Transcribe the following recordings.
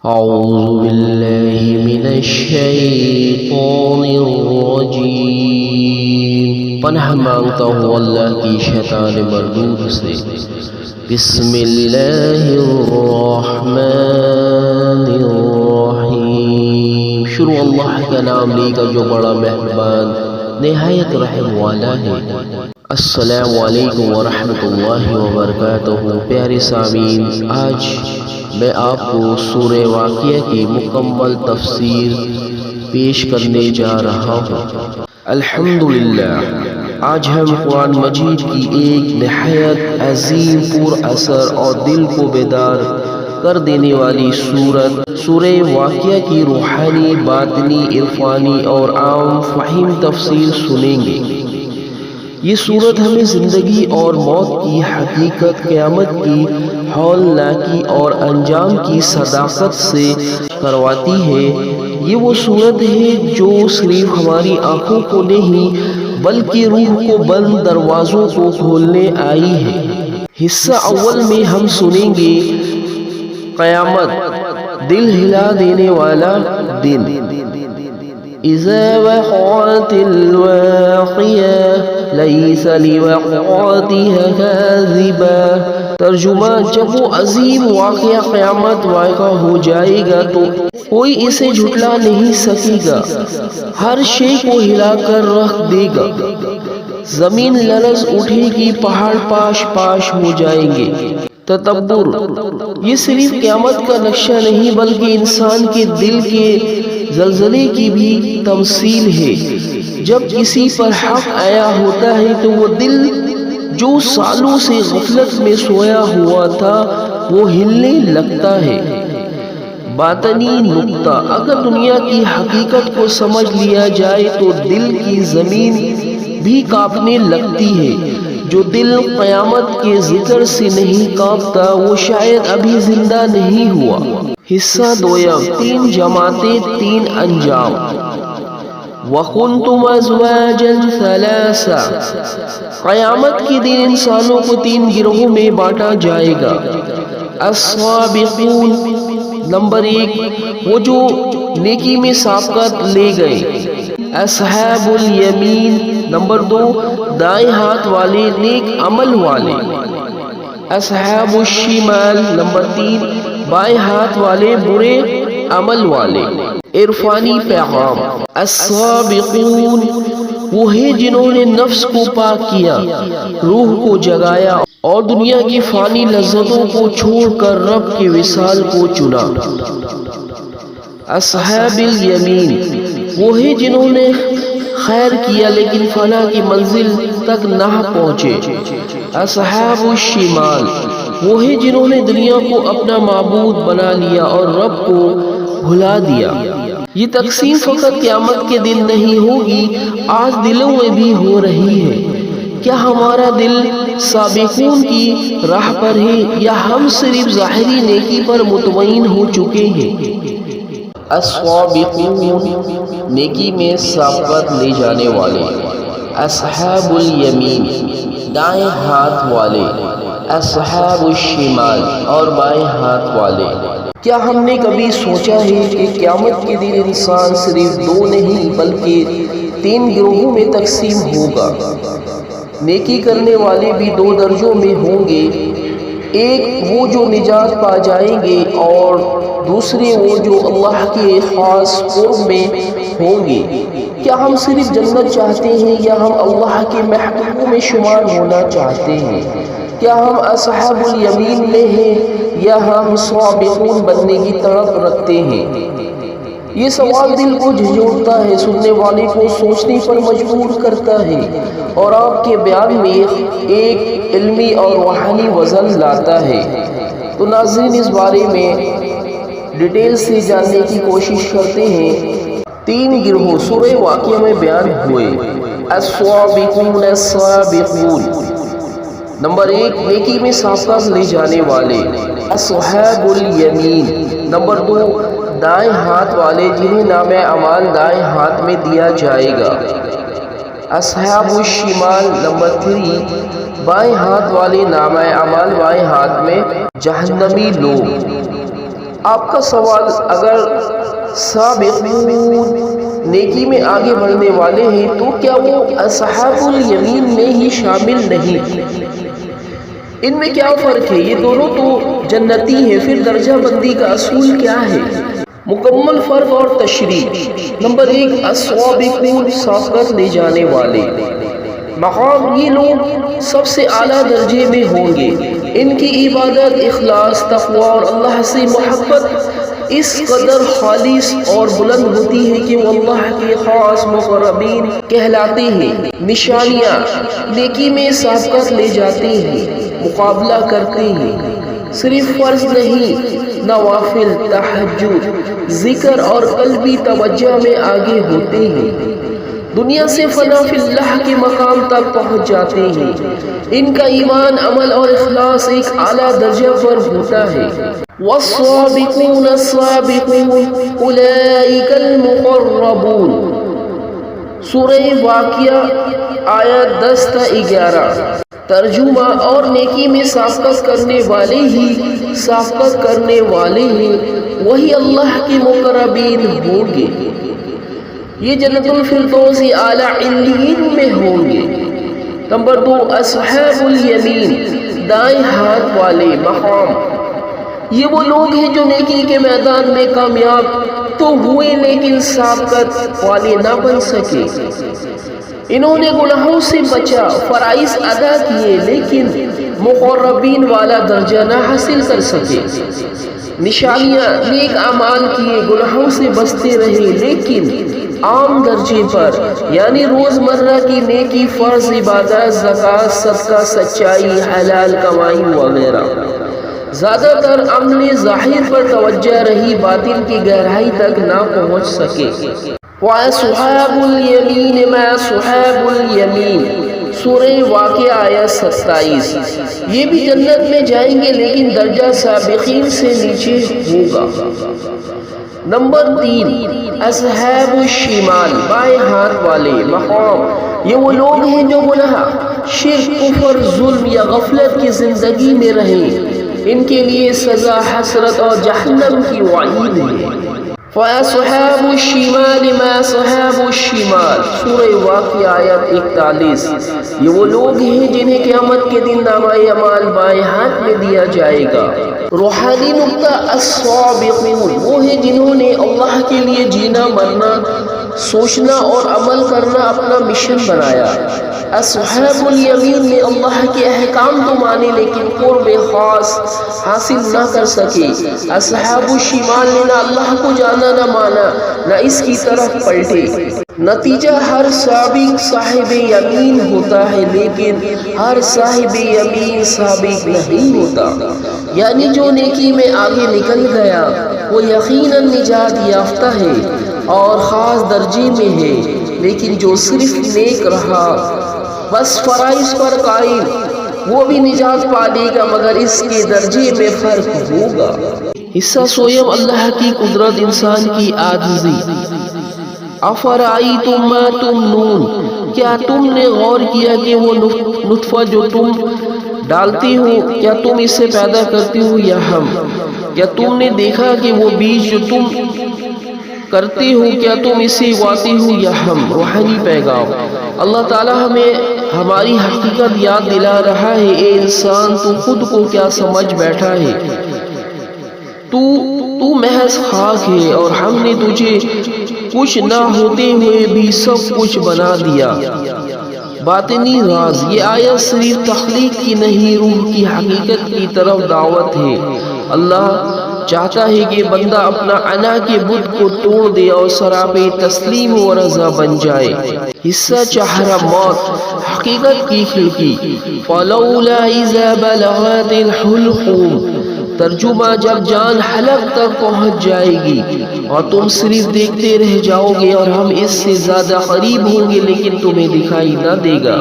اعوذ باللہ من الشیطان الرجیم۔ پناہ مانگتا ہوں اللہ کی شیطان مردود سے۔ بسم اللہ الرحمن الرحیم۔ شروع اللہ کا نام لے کر جو بڑا مہربان نہایت رحم والا ہے۔ السلام علیکم ورحمۃ اللہ وبرکاتہ۔ پیارے سامعین، آج میں آپ کو سورہ واقعہ کی مکمل تفسیر پیش کرنے جا رہا ہوں۔ الحمدللہ، آج ہم قرآن مجید کی ایک نہایت عظیم، پر اثر اور دل کو بیدار کر دینے والی سورہ واقعہ کی روحانی، باطنی، عرفانی اور عام فہم تفسیر سنیں گے۔ یہ سورت ہمیں زندگی اور موت کی حقیقت، قیامت کی ہولناکی اور انجام کی صداقت سے کرواتی ہے۔ یہ وہ سورت ہے جو صرف ہماری آنکھوں کو نہیں بلکہ روح کو بند دروازوں کو کھولنے آئی ہے۔ حصہ اول میں ہم سنیں گے قیامت، دل ہلا دینے والا دن۔ اذا وقعت الواقعہ لیس لوقعتها کاذبہ۔ ترجمہ: جب وہ عظیم واقعہ قیامت واقع ہو جائے گا تو کوئی اسے جھٹلا نہیں سکے گا، ہر شے کو ہلا کر رکھ دے گا، زمین لرز اٹھے گی، پہاڑ پاش پاش ہو جائیں گے۔ تدبر: یہ صرف قیامت کا نقشہ نہیں بلکہ انسان کے دل کے زلزلے کی بھی تمثیل ہے۔ جب کسی پر حق آیا ہوتا ہے تو وہ دل جو سالوں سے غفلت میں سویا ہوا تھا وہ ہلنے لگتا ہے۔ باطنی نقطہ: اگر دنیا کی حقیقت کو سمجھ لیا جائے تو دل کی زمین بھی کانپنے لگتی ہے۔ جو دل قیامت کے ذکر سے نہیں کانپتا وہ شاید ابھی زندہ نہیں ہوا۔ حصہ دویم، تین جماعتیں، تین انجام۔ وَكُنْتُمْ أَزْوَاجًا ثَلَاثًا۔ قیامت کے دن انسانوں کو تین گروہوں میں بانٹا جائے گا۔ السابقون، نمبر 1 وہ جو نیکی میں سابقت لے گئے۔ اصحاب الیمین، نمبر 2 دائیں ہاتھ والے، نیک عمل والے۔ اصحاب الشمال، نمبر 3 بائیں ہاتھ والے، برے عمل والے۔ عرفانی پیغام: السابقون وہ ہیں جنہوں نے نفس کو پاک کیا، روح کو جگایا اور دنیا کی فانی لذتوں کو چھوڑ کر رب کے وصال کو چنا۔ اصحاب الیمین وہ ہیں جنہوں نے خیر کیا لیکن فلاح کی منزل تک نہ پہنچے۔ اصحاب الشمال وہ ہیں جنہوں نے دنیا کو اپنا معبود بنا لیا اور رب کو بھلا دیا۔ یہ تقسیم فقط قیامت کے دن نہیں ہوگی، آج دلوں میں بھی ہو رہی ہے۔ کیا ہمارا دل سابقون کی راہ پر ہے یا ہم صرف ظاہری نیکی پر مطمئن ہو چکے ہیں؟ السابقون نیکی میں سابقت لے جانے والے۔ اصحاب الیمین دائیں ہاتھ والے۔ اصحاب الشمال اور بائیں ہاتھ والے۔ کیا ہم نے کبھی سوچا ہے کہ قیامت کے دن انسان صرف دو نہیں بلکہ تین گروہوں میں تقسیم ہوگا؟ نیکی کرنے والے بھی دو درجوں میں ہوں گے، ایک وہ جو نجات پا جائیں گے اور دوسرے وہ جو اللہ کے خاص قرب میں ہوں گے۔ کیا ہم صرف جنت چاہتے ہیں یا ہم اللہ کے محبوبوں میں شمار ہونا چاہتے ہیں؟ کیا ہم اصحاب الیمین میں ہیں یا ہم سابقون بننے کی طرف رکھتے ہیں؟ یہ سوال دل کو جھنجھوڑتا ہے، سننے والے کو سوچنے پر مجبور کرتا ہے اور آپ کے بیان میں ایک علمی اور روحانی وزن لاتا ہے۔ تو ناظرین، اس بارے میں ڈیٹیل سے جاننے کی کوشش کرتے ہیں۔ تین گروہ سورہ واقعہ میں بیان ہوئے۔ السابقون السابقون، نمبر 1 نیکی میں سابقت لے جانے والے۔ اصحاب الیمین، نمبر 2 دائیں ہاتھ والے جنہیں نام اعمال دائیں ہاتھ میں دیا جائے گا۔ اصحاب الشمال، نمبر 3 بائیں ہاتھ والے، نام اعمال بائیں ہاتھ میں۔ جہنمی لوگ، آپ کا سوال، اگر سابقون نیکی میں آگے بڑھنے والے ہیں تو کیا وہ اصحاب الیمین میں ہی شامل نہیں؟ ان میں کیا فرق ہے؟ یہ دونوں تو جنتی ہیں، پھر درجہ بندی کا اصول کیا ہے؟ مکمل فرق اور تشریح۔ نمبر 1، السابقون سبقت لے جانے والے مقام، یہ لوگ سب سے اعلیٰ درجے میں ہوں گے۔ ان کی عبادت، اخلاص، تقوی اور اللہ سے محبت اس قدر خالص اور بلند ہوتی ہے کہ وہ اللہ کے خاص مقربین کہلاتے ہیں۔ نشانیاں، نیکی میں سبقت لے جاتے ہیں، مقابلہ کرتے ہیں، صرف فرض نہیں، نوافل، تہجد، ذکر اور قلبی توجہ میں آگے ہوتے ہیں، دنیا سے فنا فی اللہ کے مقام تک پہنچ جاتے ہیں۔ ان کا ایمان، عمل اور اخلاص ایک اعلیٰ درجہ پر ہوتا ہے۔ والسابقون السابقون اولئک المقربون، سورہ واقعہ آیت 10 تا 11۔ ترجمہ، اور نیکی میں سبقت کرنے والے ہی سبقت کرنے والے ہیں، وہی اللہ کے مقربین ہوں گے، یہ جنت الفردوس اعلیٰ علیین میں ہوں گے۔ نمبر 2، اصحاب الیمین، دائیں ہاتھ والے مقام، یہ وہ لوگ ہیں جو نیکی کے میدان میں کامیاب تو ہوئے لیکن سبقت والے نہ بن سکے۔ انہوں نے گناہوں سے بچا، فرائض ادا کیے، لیکن مقربین والا درجہ نہ حاصل کر سکے۔ نشانیاں، نیک اعمال کیے، گناہوں سے بچتے رہے، لیکن عام درجے پر، یعنی روزمرہ کی نیکی، فرض، عبادت، زکوٰۃ، صدقہ، سچائی، حلال کمائی وغیرہ۔ زیادہ تر عمل ظاہر پر توجہ رہی، باطن کی گہرائی تک نہ پہنچ سکے۔ وَأَصْحَابُ الْيَمِينِ مَا أَصْحَابُ الْيَمِينِ، سورہ واقعہ آیت 27۔ یہ بھی جنت میں جائیں گے لیکن درجہ سابقین سے نیچے ہوگا۔ نمبر 3، اصحاب الشمال، بائیں ہاتھ والے مقام، یہ وہ لوگ ہیں جو گناہ، شرک، کفر، ظلم یا غفلت کی زندگی میں رہیں، ان کے لیے سزا، حسرت اور جہنم کی وعید ہے۔ فَأَصْحَابُ الشِّمَالِ مَا أَصْحَابُ الشِّمَالِ، سورہ واقعہ آیت 41۔ یہ وہ لوگ ہیں جنہیں قیامت کے دن نامہ اعمال بائیں ہاتھ میں دیا جائے گا۔ روحانی نقطہ، السابقون، وہ ہیں جنہوں نے اللہ کے لیے جینا، مرنا، سوچنا اور عمل کرنا اپنا مشن بنایا۔ اصحاب الیمین نے اللہ کے احکام تو مانے لیکن قرب خاص حاصل نہ کر سکے۔ اصحاب الشمال نے نہ اللہ کو جانا، نہ مانا، نہ اس کی طرف پلٹے۔ نتیجہ، ہر سابق صاحب یمین ہوتا ہے لیکن ہر صاحب یمین سابق نہیں ہوتا، یعنی جو نیکی میں آگے نکل گیا وہ یقیناً نجات یافتہ ہے اور خاص درجے میں ہے، لیکن جو صرف نیک رہا، بس فرائض پر قائم، وہ بھی نجات پا لے گا، مگر اس کے درجے میں فرق ہوگا۔ حصہ سویم، اللہ کی قدرت، انسان کی عاجزی۔ افرأیتم ما تمنون، کیا تم نے غور کیا کہ وہ نطفہ جو تم ڈالتے ہو، کیا تم اسے پیدا کرتے ہو یا ہم؟ کیا تم نے دیکھا کہ وہ بیج جو تم کرتے ہو، کیا تم اسے اگاتے ہو یا ہم؟ روحانی پیغام، اللہ تعالیٰ ہمیں ہماری حقیقت یاد دلا رہا ہے۔ اے انسان، تو خود کو کیا سمجھ بیٹھا ہے؟ تو محض خاک ہے اور ہم نے تجھے کچھ نہ ہوتے ہوئے بھی سب کچھ بنا دیا۔ باطنی راز، یہ آیت صرف تخلیق کی نہیں، روح کی حقیقت کی طرف دعوت ہے۔ اللہ چاہتا ہے کہ بندہ اپنا انا کے بت کو توڑ دے اور سراپے تسلیم و رضا بن جائے۔ حصہ چہرہ موت، حقیقت کی کھڑکی۔ فلولا اذا بلغت الحلقوم، ترجمہ، جب جان حلق تک پہنچ جائے گی اور تم صرف دیکھتے رہ جاؤ گے اور ہم اس سے زیادہ قریب ہوں گے لیکن تمہیں دکھائی نہ دے گا۔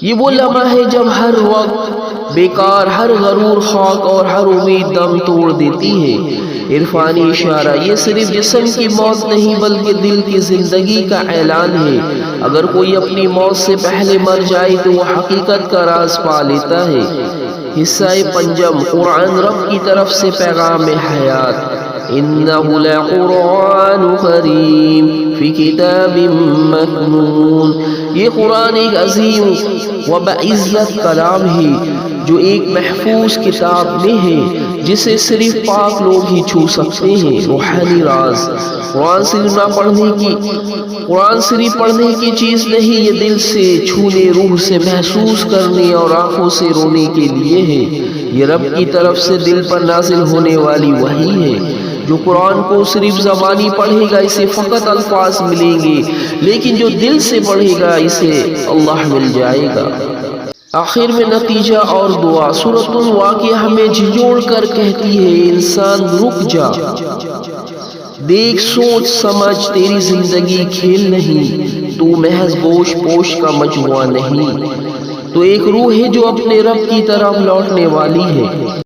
یہ وہ لمحہ ہے جب ہر وقت بیکار، ہر غرور خاک اور ہر امید دم توڑ دیتی ہے۔ عرفانی اشارہ، یہ صرف جسم کی موت نہیں بلکہ دل کی زندگی کا اعلان ہے۔ اگر کوئی اپنی موت سے پہلے مر جائے تو وہ حقیقت کا راز پا لیتا ہے۔ حصہ پنجم، قرآن، رب کی طرف سے پیغام حیات۔ إنه لقرآن کریم فی کتاب مکنون. یہ قرآن ایک عظیم و بعزت کلام ہے جو ایک محفوظ کتاب میں ہے جسے صرف پاک لوگ ہی چھو سکتے ہیں. روحانی راز. قرآن صرف پڑھنے کی چیز نہیں، یہ دل سے چھونے، روح سے محسوس کرنے اور آنکھوں سے رونے کے لیے ہے. یہ رب کی طرف سے دل پر نازل ہونے والی وحی ہے. جو قرآن کو صرف زبانی پڑھے گا اسے فقط الفاظ ملیں گے، لیکن جو دل سے پڑھے گا اسے اللہ مل جائے گا. آخر میں نتیجہ اور دعا. سورۃ الواقعہ ہمیں جھنجھوڑ کر کہتی ہے انسان رک جا، دیکھ، سوچ سمجھ، تیری زندگی کھیل نہیں، تو محض گوش پوش کا مجموعہ نہیں، تو ایک روح ہے جو اپنے رب کی طرف لوٹنے والی ہے.